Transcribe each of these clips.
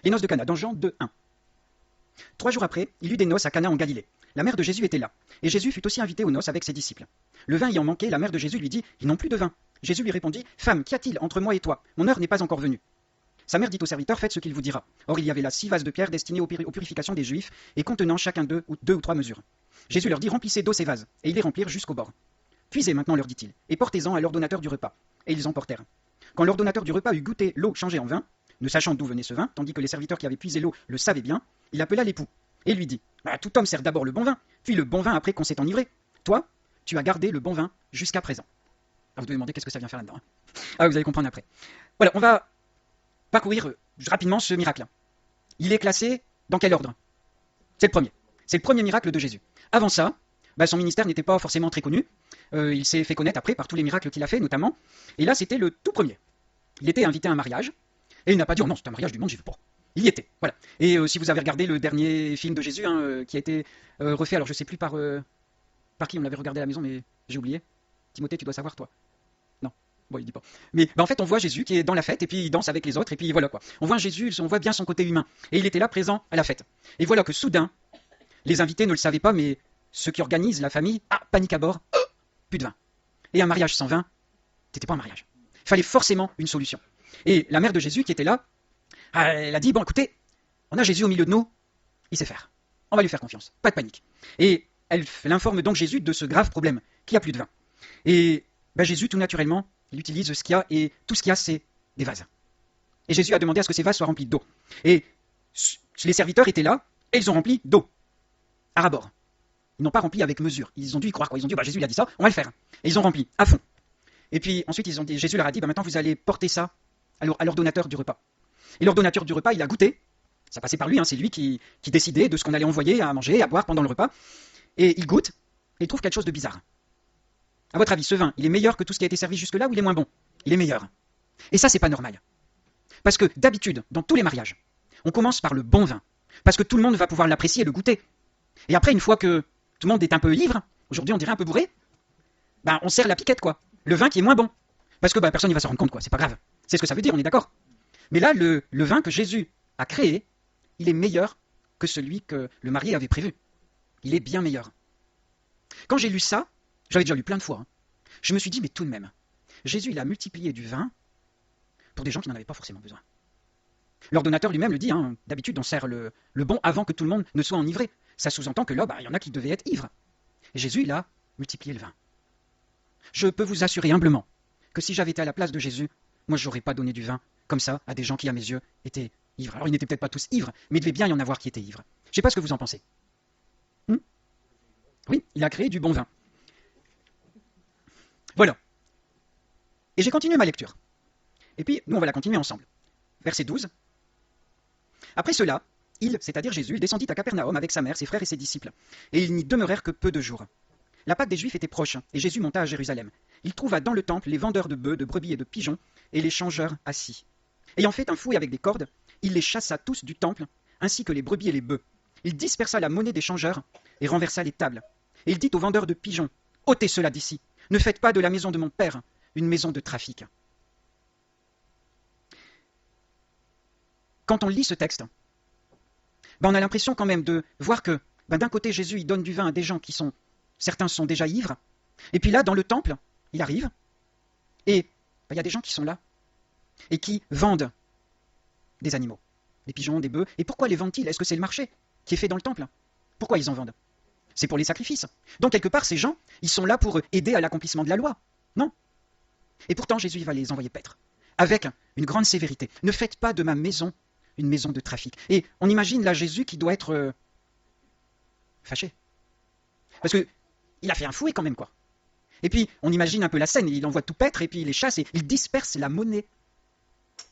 Les noces de Cana, dans Jean 2:1. 3 jours après, il y eut des noces à Cana en Galilée. La mère de Jésus était là, et Jésus fut aussi invité aux noces avec ses disciples. Le vin ayant manqué, la mère de Jésus lui dit, ils n'ont plus de vin. Jésus lui répondit, Femme, qu'y a-t-il entre moi et toi? Mon heure n'est pas encore venue. Sa mère dit au serviteur, faites ce qu'il vous dira. Or il y avait là 6 vases de pierre destinés aux purifications des Juifs, et contenant chacun deux ou 3 mesures. Jésus leur dit, remplissez d'eau ces vases, et ils les remplirent jusqu'au bord. Puisez maintenant, leur dit-il, et portez-en à l'ordonnateur du repas. Et ils en portèrent. Quand l'ordonnateur du repas eut goûté l'eau changée en vin, ne sachant d'où venait ce vin, tandis que les serviteurs qui avaient puisé l'eau le savaient bien, il appela l'époux, et lui dit, tout homme sert d'abord le bon vin, puis le bon vin après qu'on s'est enivré. Toi, tu as gardé le bon vin jusqu'à présent. Alors vous devez demander qu'est-ce que ça vient faire là-dedans. Ah, vous allez comprendre après. Voilà, on va parcourir rapidement ce miracle. Il est classé dans quel ordre? C'est le premier. C'est le premier miracle de Jésus. Avant ça, son ministère n'était pas forcément très connu. Il s'est fait connaître après par tous les miracles qu'il a fait, notamment. Et là, c'était le tout premier. Il était invité à un mariage, et il n'a pas dit, oh non, c'est un mariage du monde, j'y veux pas. Il y était, voilà. Et si vous avez regardé le dernier film de Jésus, qui a été refait, alors je sais plus par qui on l'avait regardé à la maison, mais j'ai oublié. Timothée, tu dois savoir, toi. Non, bon, il dit pas. Mais en fait, on voit Jésus qui est dans la fête, et puis il danse avec les autres, et puis voilà quoi. On voit Jésus, on voit bien son côté humain. Et il était là, présent à la fête. Et voilà que soudain, les invités ne le savaient pas, mais ceux qui organisent la famille, panique à bord, plus de vin. Et un mariage sans vin, c'était pas un mariage. Il fallait forcément une solution. Et la mère de Jésus qui était là, elle a dit, bon écoutez, on a Jésus au milieu de nous, il sait faire. On va lui faire confiance, pas de panique. Et elle informe donc Jésus de ce grave problème, qu'il n'y a plus de vin. Et Jésus, tout naturellement, il utilise ce qu'il y a, et tout ce qu'il y a, c'est des vases. Et Jésus a demandé à ce que ces vases soient remplis d'eau. Et les serviteurs étaient là, et ils ont rempli d'eau, à ras-bord. Ils n'ont pas rempli avec mesure. Ils ont dû y croire, quoi. Ils ont dit, Jésus il a dit ça, on va le faire. Et ils ont rempli, à fond. Et puis ensuite, Jésus leur a dit, maintenant vous allez porter ça à l'ordonnateur du repas. Et l'ordonnateur du repas, il a goûté. Ça passait par lui, c'est lui qui décidait de ce qu'on allait envoyer à manger, à boire pendant le repas. Et il goûte, et il trouve quelque chose de bizarre. À votre avis, ce vin, il est meilleur que tout ce qui a été servi jusque-là ou il est moins bon? Il est meilleur. Et ça, c'est pas normal. Parce que d'habitude, dans tous les mariages, on commence par le bon vin. Parce que tout le monde va pouvoir l'apprécier et le goûter. Et après, une fois que tout le monde est un peu ivre, aujourd'hui on dirait un peu bourré, on sert la piquette, quoi. Le vin qui est moins bon. Parce que personne ne va s'en rendre compte, quoi. C'est pas grave. C'est ce que ça veut dire, on est d'accord. Mais là, le vin que Jésus a créé, il est meilleur que celui que le marié avait prévu. Il est bien meilleur. Quand j'ai lu ça, j'avais déjà lu plein de fois, je me suis dit, mais tout de même, Jésus, il a multiplié du vin pour des gens qui n'en avaient pas forcément besoin. L'ordonnateur lui-même le dit, d'habitude on sert le bon avant que tout le monde ne soit enivré. Ça sous-entend que là, il y en a qui devaient être ivres. Et Jésus, il a multiplié le vin. Je peux vous assurer humblement que si j'avais été à la place de Jésus, moi, je n'aurais pas donné du vin comme ça à des gens qui, à mes yeux, étaient ivres. Alors, ils n'étaient peut-être pas tous ivres, mais il devait bien y en avoir qui étaient ivres. Je ne sais pas ce que vous en pensez. Oui, il a créé du bon vin. Voilà. Et j'ai continué ma lecture. Et puis, nous, on va la continuer ensemble. Verset 12. Après cela, il, c'est-à-dire Jésus, il descendit à Capernaum avec sa mère, ses frères et ses disciples. Et ils n'y demeurèrent que peu de jours. La Pâque des Juifs était proche, et Jésus monta à Jérusalem. Il trouva dans le temple les vendeurs de bœufs, de brebis et de pigeons, et les changeurs assis. Ayant fait un fouet avec des cordes, il les chassa tous du temple, ainsi que les brebis et les bœufs. Il dispersa la monnaie des changeurs, et renversa les tables. Et il dit aux vendeurs de pigeons, « ôtez cela d'ici, ne faites pas de la maison de mon père une maison de trafic. » Quand on lit ce texte, on a l'impression quand même de voir que d'un côté, Jésus il donne du vin à des gens qui sont, certains sont déjà ivres, et puis là, dans le temple, il arrive, et il y a des gens qui sont là, et qui vendent des animaux, des pigeons, des bœufs. Et pourquoi les vendent-ils? Est-ce que c'est le marché qui est fait dans le temple? Pourquoi ils en vendent? C'est pour les sacrifices. Donc quelque part, ces gens, ils sont là pour aider à l'accomplissement de la loi. Non. Et pourtant, Jésus il va les envoyer paître, avec une grande sévérité. Ne faites pas de ma maison une maison de trafic. Et on imagine là Jésus qui doit être fâché. Parce que il a fait un fouet quand même, quoi. Et puis, on imagine un peu la scène, il envoie tout paître, et puis il les chasse, et il disperse la monnaie.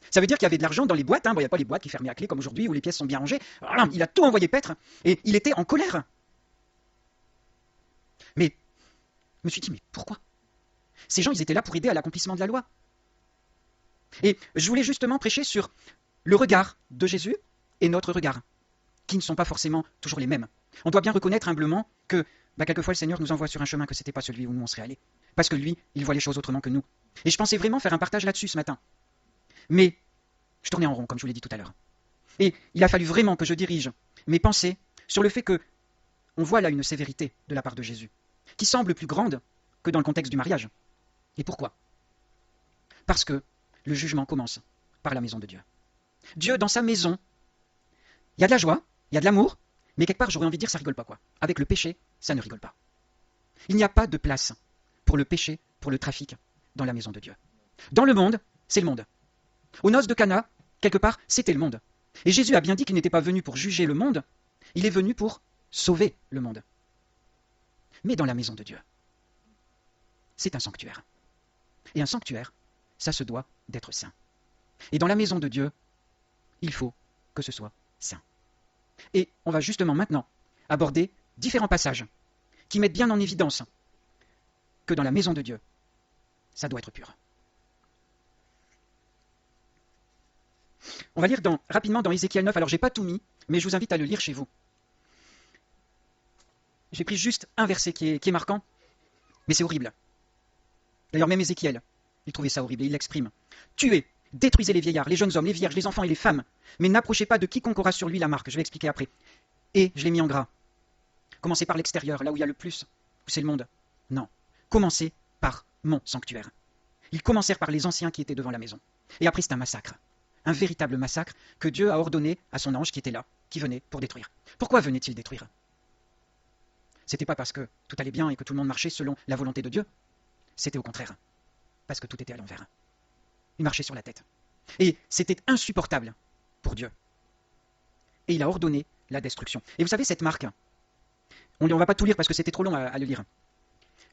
Ça veut dire qu'il y avait de l'argent dans les boîtes, il n'y a pas les boîtes qui fermaient à clé comme aujourd'hui, où les pièces sont bien rangées. Alors, il a tout envoyé paître, et il était en colère. Mais, je me suis dit, mais pourquoi? Ces gens, ils étaient là pour aider à l'accomplissement de la loi. Et je voulais justement prêcher sur le regard de Jésus et notre regard, qui ne sont pas forcément toujours les mêmes. On doit bien reconnaître humblement que quelquefois le Seigneur nous envoie sur un chemin que ce n'était pas celui où nous on serait allés. Parce que lui, il voit les choses autrement que nous. Et je pensais vraiment faire un partage là-dessus ce matin. Mais je tournais en rond, comme je vous l'ai dit tout à l'heure. Et il a fallu vraiment que je dirige mes pensées sur le fait que on voit là une sévérité de la part de Jésus, qui semble plus grande que dans le contexte du mariage. Et pourquoi? Parce que le jugement commence par la maison de Dieu. Dieu, dans sa maison, il y a de la joie, il y a de l'amour, mais quelque part, j'aurais envie de dire, ça rigole pas, quoi. Avec le péché, ça ne rigole pas. Il n'y a pas de place pour le péché, pour le trafic, dans la maison de Dieu. Dans le monde, c'est le monde. Aux noces de Cana, quelque part, c'était le monde. Et Jésus a bien dit qu'il n'était pas venu pour juger le monde, il est venu pour sauver le monde. Mais dans la maison de Dieu, c'est un sanctuaire. Et un sanctuaire, ça se doit d'être saint. Et dans la maison de Dieu, il faut que ce soit saint. Et on va justement maintenant aborder différents passages qui mettent bien en évidence que dans la maison de Dieu, ça doit être pur. On va lire rapidement dans Ézéchiel 9, alors j'ai pas tout mis, mais je vous invite à le lire chez vous. J'ai pris juste un verset qui est marquant, mais c'est horrible. D'ailleurs même Ézéchiel, il trouvait ça horrible et il l'exprime. Tuez, détruisez les vieillards, les jeunes hommes, les vierges, les enfants et les femmes, mais n'approchez pas de quiconque aura sur lui la marque, je vais expliquer après. Et je l'ai mis en gras. Commencez par l'extérieur, là où il y a le plus, où c'est le monde. Non, commencez par mon sanctuaire. Ils commencèrent par les anciens qui étaient devant la maison. Et après c'est un massacre. Un véritable massacre que Dieu a ordonné à son ange qui était là, qui venait pour détruire. Pourquoi venait-il détruire? C'était pas parce que tout allait bien et que tout le monde marchait selon la volonté de Dieu. C'était au contraire, parce que tout était à l'envers. Il marchait sur la tête. Et c'était insupportable pour Dieu. Et il a ordonné la destruction. Et vous savez, cette marque, on ne va pas tout lire parce que c'était trop long à le lire.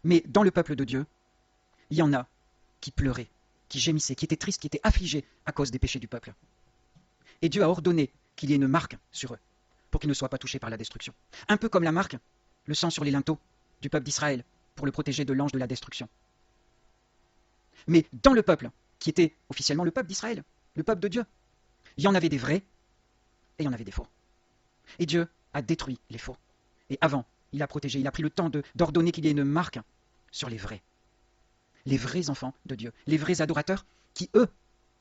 Mais dans le peuple de Dieu, il y en a qui pleuraient, qui gémissaient, qui étaient tristes, qui étaient affligés à cause des péchés du peuple. Et Dieu a ordonné qu'il y ait une marque sur eux, pour qu'ils ne soient pas touchés par la destruction. Un peu comme la marque, le sang sur les linteaux du peuple d'Israël, pour le protéger de l'ange de la destruction. Mais dans le peuple, qui était officiellement le peuple d'Israël, le peuple de Dieu, il y en avait des vrais, et il y en avait des faux. Et Dieu a détruit les faux. Et avant, il a protégé, il a pris le temps d'ordonner qu'il y ait une marque sur les vrais enfants de Dieu, les vrais adorateurs qui, eux,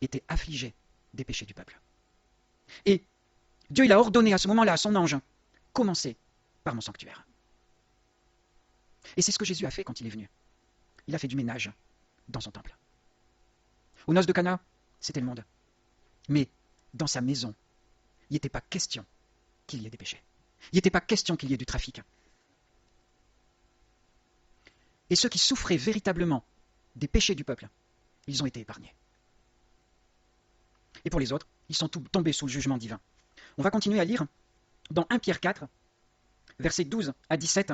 étaient affligés des péchés du peuple. Et Dieu, il a ordonné à ce moment-là à son ange, commencez par mon sanctuaire. Et c'est ce que Jésus a fait quand il est venu. Il a fait du ménage dans son temple. Aux noces de Cana, c'était le monde. Mais dans sa maison, il n'était pas question qu'il y ait des péchés. Il n'était pas question qu'il y ait du trafic. Et ceux qui souffraient véritablement des péchés du peuple, ils ont été épargnés. Et pour les autres, ils sont tombés sous le jugement divin. On va continuer à lire dans 1 Pierre 4, versets 12 à 17,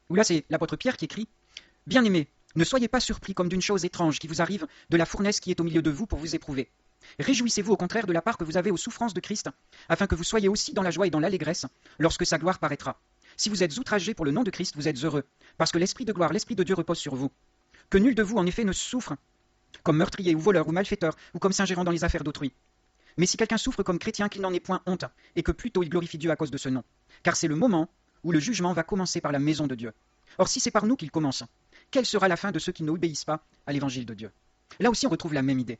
où là c'est l'apôtre Pierre qui écrit « Bien-aimés, ne soyez pas surpris comme d'une chose étrange qui vous arrive de la fournaise qui est au milieu de vous pour vous éprouver. Réjouissez-vous au contraire de la part que vous avez aux souffrances de Christ, afin que vous soyez aussi dans la joie et dans l'allégresse lorsque sa gloire paraîtra. Si vous êtes outragés pour le nom de Christ, vous êtes heureux, parce que l'Esprit de gloire, l'Esprit de Dieu repose sur vous. Que nul de vous en effet ne souffre comme meurtrier ou voleur ou malfaiteur ou comme s'ingérant dans les affaires d'autrui. Mais si quelqu'un souffre comme chrétien, qu'il n'en ait point honte, et que plutôt il glorifie Dieu à cause de ce nom. Car c'est le moment où le jugement va commencer par la maison de Dieu. Or si c'est par nous qu'il commence, quelle sera la fin de ceux qui n'obéissent pas à l'évangile de Dieu? Là aussi on retrouve la même idée.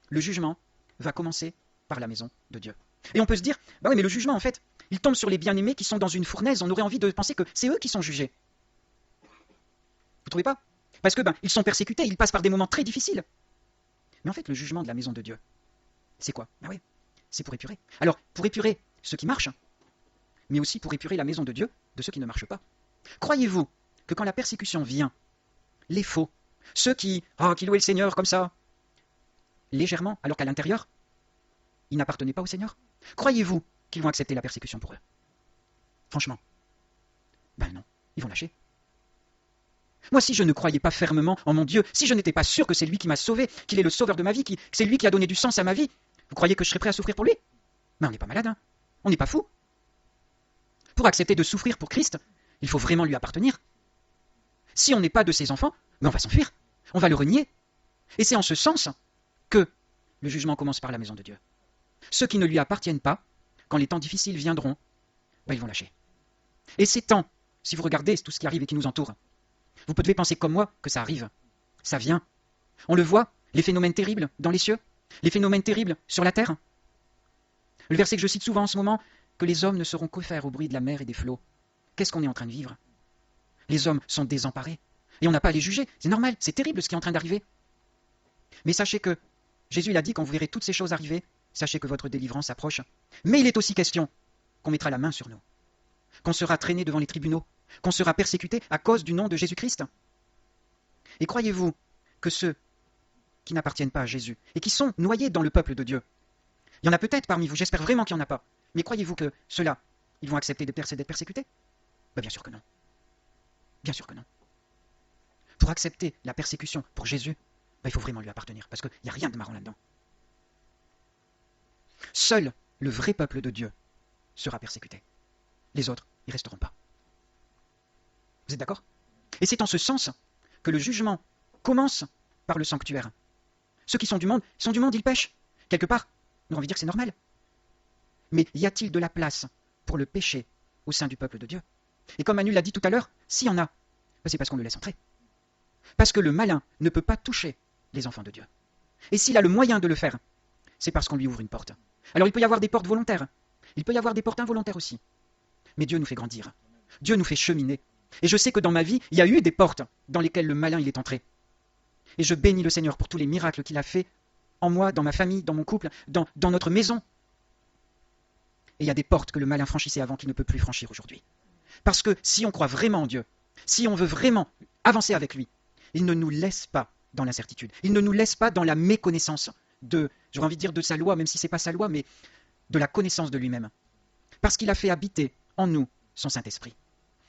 Le jugement va commencer par la maison de Dieu. Et on peut se dire, bah oui mais le jugement en fait, il tombe sur les bien-aimés qui sont dans une fournaise, on aurait envie de penser que c'est eux qui sont jugés. Vous trouvez pas? Parce que ils sont persécutés, ils passent par des moments très difficiles. Mais en fait le jugement de la maison de Dieu, c'est quoi? Ah oui, c'est pour épurer. Alors, pour épurer ceux qui marchent, mais aussi pour épurer la maison de Dieu de ceux qui ne marchent pas. Croyez-vous que quand la persécution vient, les faux, ceux qui louaient le Seigneur comme ça, légèrement, alors qu'à l'intérieur, ils n'appartenaient pas au Seigneur, croyez-vous qu'ils vont accepter la persécution pour eux? Franchement, ben non, ils vont lâcher. Moi, si je ne croyais pas fermement en mon Dieu, si je n'étais pas sûr que c'est lui qui m'a sauvé, qu'il est le sauveur de ma vie, que c'est lui qui a donné du sens à ma vie, vous croyez que je serais prêt à souffrir pour lui? Mais on n'est pas malade, hein? On n'est pas fou. Pour accepter de souffrir pour Christ, il faut vraiment lui appartenir. Si on n'est pas de ses enfants, on va s'enfuir, on va le renier. Et c'est en ce sens que le jugement commence par la maison de Dieu. Ceux qui ne lui appartiennent pas, quand les temps difficiles viendront, ils vont lâcher. Et ces temps, si vous regardez tout ce qui arrive et qui nous entoure, vous devez penser comme moi que ça arrive, ça vient. On le voit, les phénomènes terribles dans les cieux, les phénomènes terribles sur la terre. Le verset que je cite souvent en ce moment, que les hommes ne sauront que faire au bruit de la mer et des flots. Qu'est-ce qu'on est en train de vivre? Les hommes sont désemparés. Et on n'a pas à les juger. C'est normal, c'est terrible ce qui est en train d'arriver. Mais sachez que Jésus il a dit, quand vous verrez toutes ces choses arriver, sachez que votre délivrance approche. Mais il est aussi question qu'on mettra la main sur nous, qu'on sera traîné devant les tribunaux, qu'on sera persécuté à cause du nom de Jésus-Christ. Et croyez-vous que ceux qui n'appartiennent pas à Jésus et qui sont noyés dans le peuple de Dieu, il y en a peut-être parmi vous, j'espère vraiment qu'il n'y en a pas, mais croyez-vous que ceux-là, ils vont accepter d'être persécutés? Bien sûr que non. Bien sûr que non. Pour accepter la persécution pour Jésus, il faut vraiment lui appartenir, parce qu'il n'y a rien de marrant là-dedans. Seul le vrai peuple de Dieu sera persécuté. Les autres, ils ne resteront pas. Vous êtes d'accord? Et c'est en ce sens que le jugement commence par le sanctuaire. Ceux qui sont du monde, ils pêchent. Quelque part, on a envie de dire que c'est normal. Mais y a-t-il de la place pour le péché au sein du peuple de Dieu? Et comme Manu l'a dit tout à l'heure, s'il y en a, c'est parce qu'on le laisse entrer. Parce que le malin ne peut pas toucher les enfants de Dieu. Et s'il a le moyen de le faire, c'est parce qu'on lui ouvre une porte. Alors il peut y avoir des portes volontaires, il peut y avoir des portes involontaires aussi. Mais Dieu nous fait grandir, Dieu nous fait cheminer. Et je sais que dans ma vie, il y a eu des portes dans lesquelles le malin il est entré. Et je bénis le Seigneur pour tous les miracles qu'il a fait en moi, dans ma famille, dans mon couple, dans notre maison. Et il y a des portes que le malin franchissait avant qu'il ne peut plus franchir aujourd'hui. Parce que si on croit vraiment en Dieu, si on veut vraiment avancer avec lui, il ne nous laisse pas dans l'incertitude. Il ne nous laisse pas dans la méconnaissance j'aurais envie de dire de sa loi, même si ce n'est pas sa loi, mais de la connaissance de lui-même. Parce qu'il a fait habiter en nous son Saint-Esprit.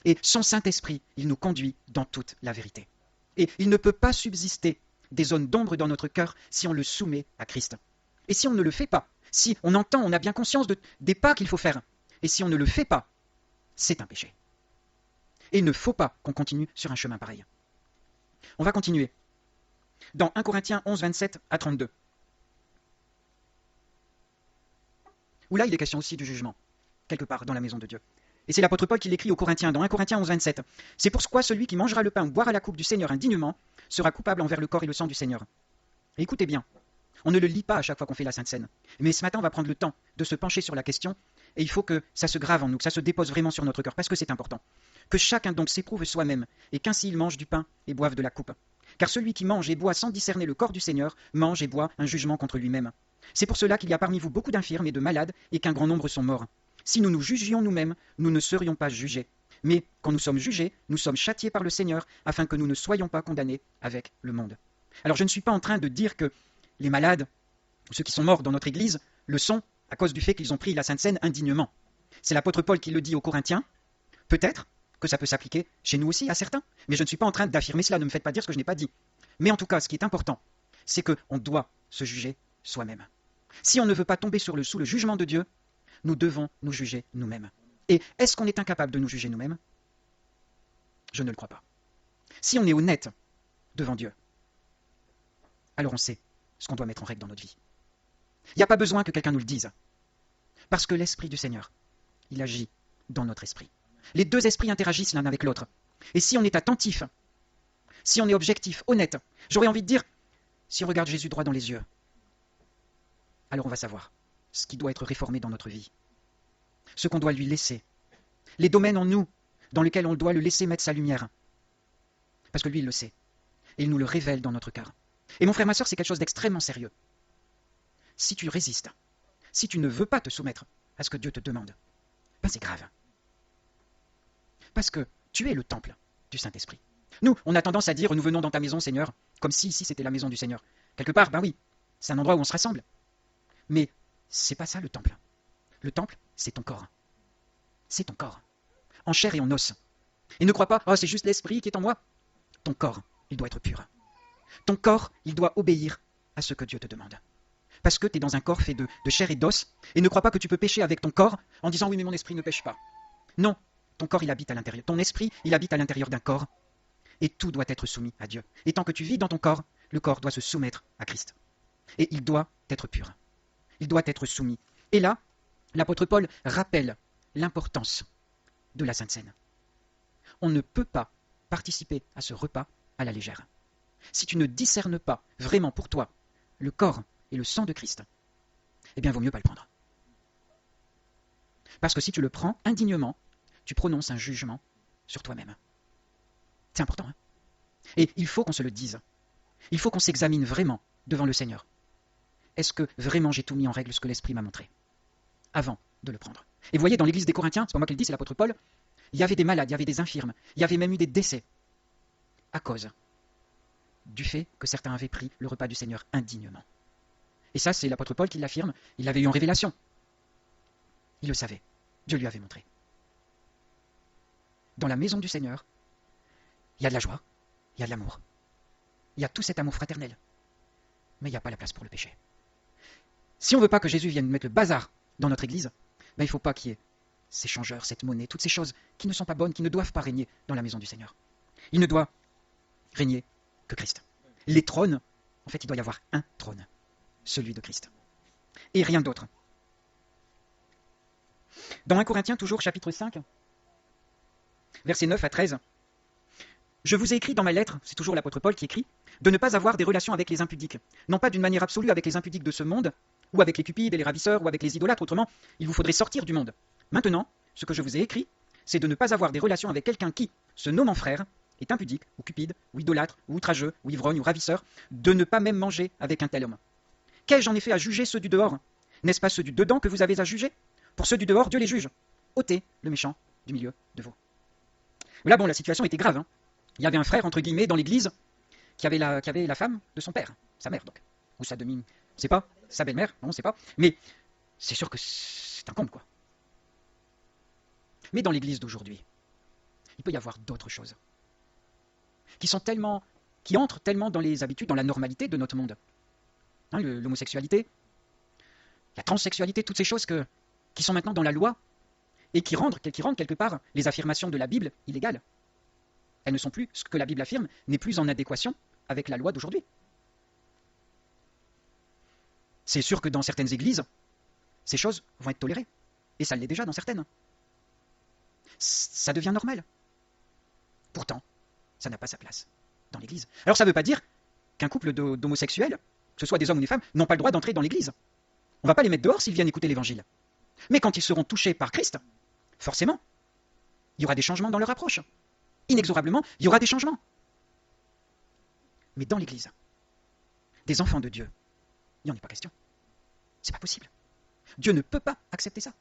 Et son Saint-Esprit, il nous conduit dans toute la vérité. Et il ne peut pas subsister des zones d'ombre dans notre cœur si on le soumet à Christ. Et si on ne le fait pas, si on entend, on a bien conscience des pas qu'il faut faire, et si on ne le fait pas, c'est un péché. Et il ne faut pas qu'on continue sur un chemin pareil. On va continuer. Dans 1 Corinthiens 11, 27 à 32. Où là, il est question aussi du jugement, quelque part dans la maison de Dieu. Et c'est l'apôtre Paul qui l'écrit aux Corinthiens, dans 1 Corinthiens 11, 27. C'est pourquoi celui qui mangera le pain ou boira la coupe du Seigneur indignement sera coupable envers le corps et le sang du Seigneur. Et écoutez bien, on ne le lit pas à chaque fois qu'on fait la Sainte Seine. Mais ce matin, on va prendre le temps de se pencher sur la question, et il faut que ça se grave en nous, que ça se dépose vraiment sur notre cœur, parce que c'est important. Que chacun donc s'éprouve soi-même, et qu'ainsi il mange du pain et boive de la coupe. Car celui qui mange et boit sans discerner le corps du Seigneur, mange et boit un jugement contre lui-même. C'est pour cela qu'il y a parmi vous beaucoup d'infirmes et de malades, et qu'un grand nombre sont morts. Si nous nous jugions nous-mêmes, nous ne serions pas jugés. Mais quand nous sommes jugés, nous sommes châtiés par le Seigneur, afin que nous ne soyons pas condamnés avec le monde. Alors je ne suis pas en train de dire que les malades, ou ceux qui sont morts dans notre Église, le sont à cause du fait qu'ils ont pris la Sainte Seine indignement. C'est l'apôtre Paul qui le dit aux Corinthiens. Peut-être que ça peut s'appliquer chez nous aussi, à certains. Mais je ne suis pas en train d'affirmer cela, ne me faites pas dire ce que je n'ai pas dit. Mais en tout cas, ce qui est important, c'est qu'on doit se juger soi-même. Si on ne veut pas tomber sous le jugement de Dieu, nous devons nous juger nous-mêmes. Et est-ce qu'on est incapable de nous juger nous-mêmes? Je ne le crois pas. Si on est honnête devant Dieu, alors on sait ce qu'on doit mettre en règle dans notre vie. Il n'y a pas besoin que quelqu'un nous le dise. Parce que l'Esprit du Seigneur, il agit dans notre esprit. Les deux esprits interagissent l'un avec l'autre. Et si on est attentif, si on est objectif, honnête, j'aurais envie de dire, si on regarde Jésus droit dans les yeux, alors on va savoir ce qui doit être réformé dans notre vie, ce qu'on doit lui laisser, les domaines en nous dans lesquels on doit le laisser mettre sa lumière. Parce que lui, il le sait. Et il nous le révèle dans notre cœur. Et mon frère, ma soeur, c'est quelque chose d'extrêmement sérieux. Si tu résistes, si tu ne veux pas te soumettre à ce que Dieu te demande, ben c'est grave. Parce que tu es le temple du Saint-Esprit. Nous, on a tendance à dire, nous venons dans ta maison, Seigneur, comme si ici c'était la maison du Seigneur. Quelque part, ben oui, c'est un endroit où on se rassemble. Mais c'est pas ça le temple. Le temple, c'est ton corps. C'est ton corps. En chair et en os. Et ne crois pas, oh, c'est juste l'esprit qui est en moi. Ton corps, il doit être pur. Ton corps, il doit obéir à ce que Dieu te demande. Parce que tu es dans un corps fait de chair et d'os, et ne crois pas que tu peux pécher avec ton corps en disant oui mais mon esprit ne pêche pas. Non, ton corps il habite à l'intérieur, ton esprit il habite à l'intérieur d'un corps, et tout doit être soumis à Dieu. Et tant que tu vis dans ton corps, le corps doit se soumettre à Christ. Et il doit être pur. Il doit être soumis. Et là, l'apôtre Paul rappelle l'importance de la Sainte Seine. On ne peut pas participer à ce repas à la légère. Si tu ne discernes pas vraiment pour toi le corps et le sang de Christ, eh bien, il vaut mieux pas le prendre. Parce que si tu le prends indignement, tu prononces un jugement sur toi-même. C'est important, hein? Et il faut qu'on se le dise. Il faut qu'on s'examine vraiment devant le Seigneur. Est-ce que vraiment j'ai tout mis en règle ce que l'Esprit m'a montré avant de le prendre? Et vous voyez, dans l'église des Corinthiens, c'est pas moi qui le dis, c'est l'apôtre Paul, il y avait des malades, il y avait des infirmes, il y avait même eu des décès à cause du fait que certains avaient pris le repas du Seigneur indignement. Et ça, c'est l'apôtre Paul qui l'affirme, il l'avait eu en révélation. Il le savait, Dieu lui avait montré. Dans la maison du Seigneur, il y a de la joie, il y a de l'amour, il y a tout cet amour fraternel, mais il n'y a pas la place pour le péché. Si on ne veut pas que Jésus vienne mettre le bazar dans notre église, ben il ne faut pas qu'il y ait ces changeurs, cette monnaie, toutes ces choses qui ne sont pas bonnes, qui ne doivent pas régner dans la maison du Seigneur. Il ne doit régner que Christ. Les trônes, en fait, il doit y avoir un trône, celui de Christ, et rien d'autre. Dans 1 Corinthiens, toujours chapitre 5, versets 9 à 13, « Je vous ai écrit dans ma lettre, c'est toujours l'apôtre Paul qui écrit, de ne pas avoir des relations avec les impudiques, non pas d'une manière absolue avec les impudiques de ce monde, ou avec les cupides et les ravisseurs, ou avec les idolâtres, autrement, il vous faudrait sortir du monde. Maintenant, ce que je vous ai écrit, c'est de ne pas avoir des relations avec quelqu'un qui, se nommant frère, est impudique, ou cupide, ou idolâtre, ou outrageux, ou ivrogne, ou ravisseur, de ne pas même manger avec un tel homme. Qu'ai-je en effet à juger ceux du dehors? N'est-ce pas ceux du dedans que vous avez à juger? Pour ceux du dehors, Dieu les juge. Ôtez le méchant du milieu de vous. » Là, bon, la situation était grave, hein. Il y avait un frère, entre guillemets, dans l'église, qui avait la femme de son père, sa mère donc, ou sa demi, on ne sait pas, sa belle-mère, non, on ne sait pas, mais c'est sûr que c'est un comble, quoi. Mais dans l'église d'aujourd'hui, il peut y avoir d'autres choses, qui entrent tellement dans les habitudes, dans la normalité de notre monde. Hein, l'homosexualité, la transsexualité, toutes ces choses qui sont maintenant dans la loi, et qui rendent quelque part les affirmations de la Bible illégales. Elles ne sont plus, ce que la Bible affirme n'est plus en adéquation avec la loi d'aujourd'hui. C'est sûr que dans certaines églises, ces choses vont être tolérées. Et ça l'est déjà dans certaines. Ça devient normal. Pourtant, ça n'a pas sa place dans l'église. Alors ça ne veut pas dire qu'un couple d'homosexuels, que ce soit des hommes ou des femmes, n'ont pas le droit d'entrer dans l'église. On ne va pas les mettre dehors s'ils viennent écouter l'évangile. Mais quand ils seront touchés par Christ, forcément, il y aura des changements dans leur approche. Inexorablement, il y aura des changements. Mais dans l'église, des enfants de Dieu, il n'y en est pas question. C'est pas possible. Dieu ne peut pas accepter ça.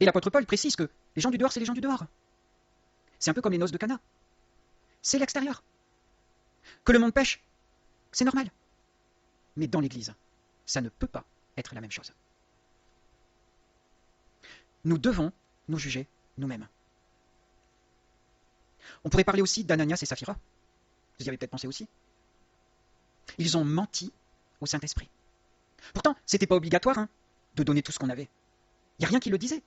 Et l'apôtre Paul précise que les gens du dehors, c'est les gens du dehors. C'est un peu comme les noces de Cana. C'est l'extérieur. Que le monde pêche, c'est normal. Mais dans l'église, ça ne peut pas être la même chose. Nous devons nous juger nous-mêmes. On pourrait parler aussi d'Ananias et Saphira. Vous y avez peut-être pensé aussi. Ils ont menti au Saint-Esprit. Pourtant, ce n'était pas obligatoire de donner tout ce qu'on avait. Il n'y a rien qui le disait.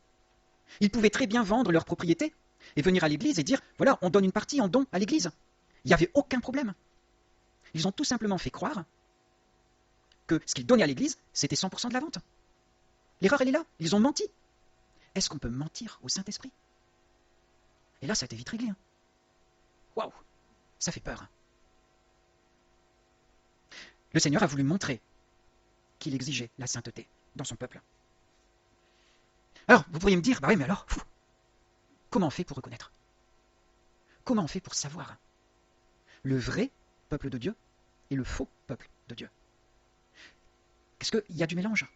Ils pouvaient très bien vendre leur propriété et venir à l'église et dire, voilà, on donne une partie en don à l'église. Il n'y avait aucun problème. Ils ont tout simplement fait croire que ce qu'ils donnaient à l'église, c'était 100% de la vente. L'erreur, elle est là. Ils ont menti. Est-ce qu'on peut mentir au Saint-Esprit? Et là, ça a été vite réglé. Waouh, ça fait peur. Le Seigneur a voulu montrer qu'il exigeait la sainteté dans son peuple. Alors, vous pourriez me dire, bah oui, mais alors, comment on fait pour reconnaître? Comment on fait pour savoir le vrai peuple de Dieu et le faux peuple de Dieu? Est-ce qu'il y a du mélange?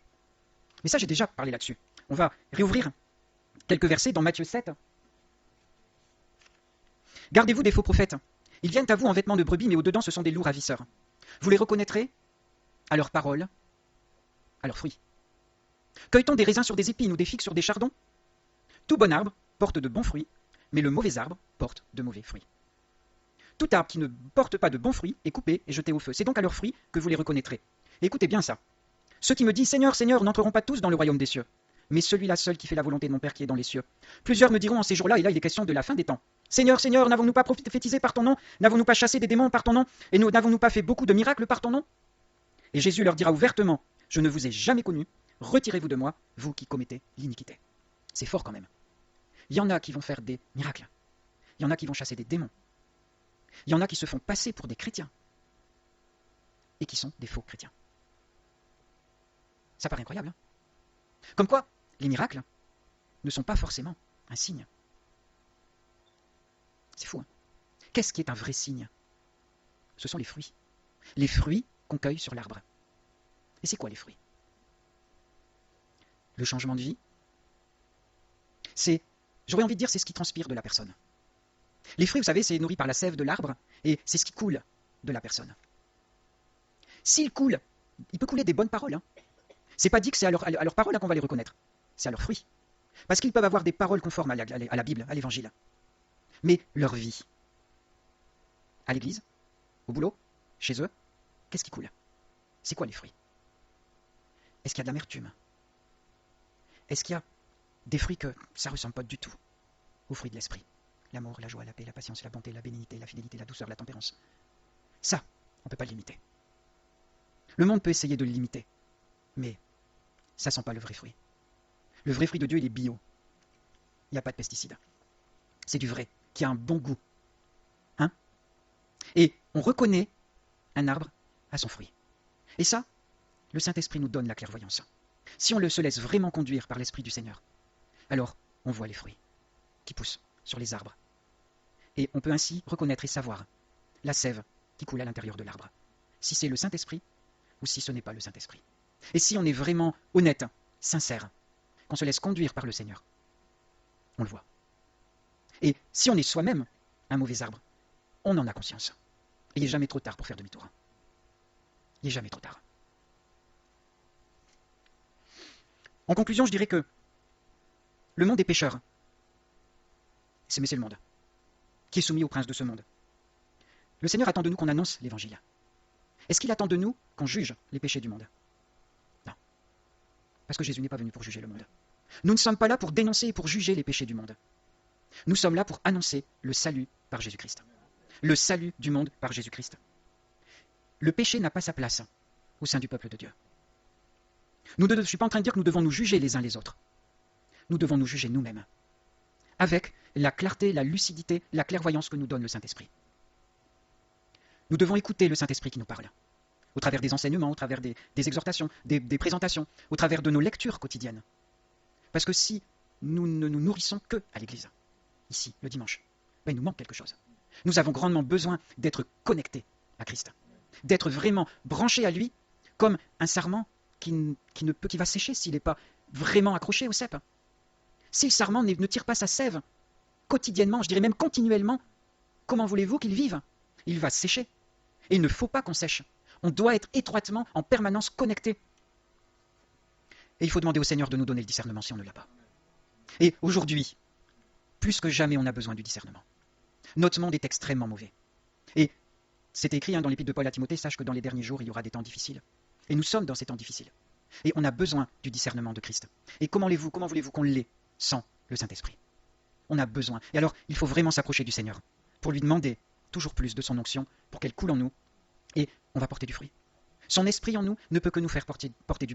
Mais ça, j'ai déjà parlé là-dessus. On va réouvrir quelques versets dans Matthieu 7. Gardez-vous des faux prophètes. Ils viennent à vous en vêtements de brebis, mais au-dedans, ce sont des loups ravisseurs. Vous les reconnaîtrez à leurs paroles, à leurs fruits. Cueille-t-on des raisins sur des épines ou des figues sur des chardons? Tout bon arbre porte de bons fruits, mais le mauvais arbre porte de mauvais fruits. Tout arbre qui ne porte pas de bons fruits est coupé et jeté au feu. C'est donc à leurs fruits que vous les reconnaîtrez. Et écoutez bien ça. Ceux qui me disent « Seigneur, Seigneur » n'entreront pas tous dans le royaume des cieux, mais celui-là seul qui fait la volonté de mon Père qui est dans les cieux. Plusieurs me diront en ces jours-là, et là il est question de la fin des temps, « Seigneur, Seigneur, n'avons-nous pas prophétisé par ton nom? N'avons-nous pas chassé des démons par ton nom? Et n'avons-nous pas fait beaucoup de miracles par ton nom ?» Et Jésus leur dira ouvertement, « Je ne vous ai jamais connu, retirez-vous de moi, vous qui commettez l'iniquité. » C'est fort quand même. Il y en a qui vont faire des miracles. Il y en a qui vont chasser des démons. Il y en a qui se font passer pour des chrétiens et qui sont des faux chrétiens. Ça paraît incroyable, hein? Comme quoi, les miracles ne sont pas forcément un signe. C'est fou, hein? Qu'est-ce qui est un vrai signe? Ce sont les fruits. Les fruits qu'on cueille sur l'arbre. Et c'est quoi les fruits? Le changement de vie, j'aurais envie de dire, c'est ce qui transpire de la personne. Les fruits, vous savez, c'est nourri par la sève de l'arbre, et c'est ce qui coule de la personne. S'il coule, il peut couler des bonnes paroles. Hein. C'est pas dit que c'est à leurs paroles qu'on va les reconnaître, c'est à leurs fruits. Parce qu'ils peuvent avoir des paroles conformes à la Bible, à l'Évangile. Mais leur vie, à l'église, au boulot, chez eux, qu'est-ce qui coule? C'est quoi les fruits? Est-ce qu'il y a de l'amertume? Est-ce qu'il y a des fruits que ça ne ressemble pas du tout aux fruits de l'esprit? L'amour, la joie, la paix, la patience, la bonté, la bénignité, la fidélité, la douceur, la tempérance. Ça, on ne peut pas le limiter. Le monde peut essayer de le limiter, mais ça sent pas le vrai fruit. Le vrai fruit de Dieu, il est bio. Il n'y a pas de pesticides. C'est du vrai, qui a un bon goût. Hein? Et on reconnaît un arbre à son fruit. Et ça, le Saint-Esprit nous donne la clairvoyance. Si on se laisse vraiment conduire par l'Esprit du Seigneur, alors on voit les fruits qui poussent sur les arbres. Et on peut ainsi reconnaître et savoir la sève qui coule à l'intérieur de l'arbre. Si c'est le Saint-Esprit ou si ce n'est pas le Saint-Esprit. Et si on est vraiment honnête, sincère, qu'on se laisse conduire par le Seigneur, on le voit. Et si on est soi-même un mauvais arbre, on en a conscience. Et il n'est jamais trop tard pour faire demi-tour. Il n'est jamais trop tard. En conclusion, je dirais que le monde est pécheur. Mais c'est le monde qui est soumis au prince de ce monde. Le Seigneur attend de nous qu'on annonce l'évangile. Est-ce qu'il attend de nous qu'on juge les péchés du monde? Non. Parce que Jésus n'est pas venu pour juger le monde. Nous ne sommes pas là pour dénoncer et pour juger les péchés du monde. Nous sommes là pour annoncer le salut par Jésus-Christ. Le salut du monde par Jésus-Christ. Le péché n'a pas sa place au sein du peuple de Dieu. Je ne suis pas en train de dire que nous devons nous juger les uns les autres. Nous devons nous juger nous-mêmes. Avec la clarté, la lucidité, la clairvoyance que nous donne le Saint-Esprit. Nous devons écouter le Saint-Esprit qui nous parle. Au travers des enseignements, au travers des exhortations, des présentations, au travers de nos lectures quotidiennes. Parce que si nous ne nous nourrissons que à l'église, ici, le dimanche, ben, il nous manque quelque chose. Nous avons grandement besoin d'être connectés à Christ. D'être vraiment branchés à lui, comme un sarment qui va sécher s'il n'est pas vraiment accroché au cep. Si le sarment ne tire pas sa sève quotidiennement, je dirais même continuellement, comment voulez-vous qu'il vive? Il va sécher. Et il ne faut pas qu'on sèche. On doit être étroitement, en permanence connecté. Et il faut demander au Seigneur de nous donner le discernement si on ne l'a pas. Et aujourd'hui, plus que jamais, on a besoin du discernement. Notre monde est extrêmement mauvais. Et c'est écrit dans l'épître de Paul à Timothée, sache que dans les derniers jours, il y aura des temps difficiles. Et nous sommes dans ces temps difficiles. Et on a besoin du discernement de Christ. Et comment voulez-vous qu'on l'ait sans le Saint-Esprit? On a besoin. Et alors, il faut vraiment s'approcher du Seigneur pour lui demander toujours plus de son onction, pour qu'elle coule en nous, et on va porter du fruit. Son esprit en nous ne peut que nous faire porter du bon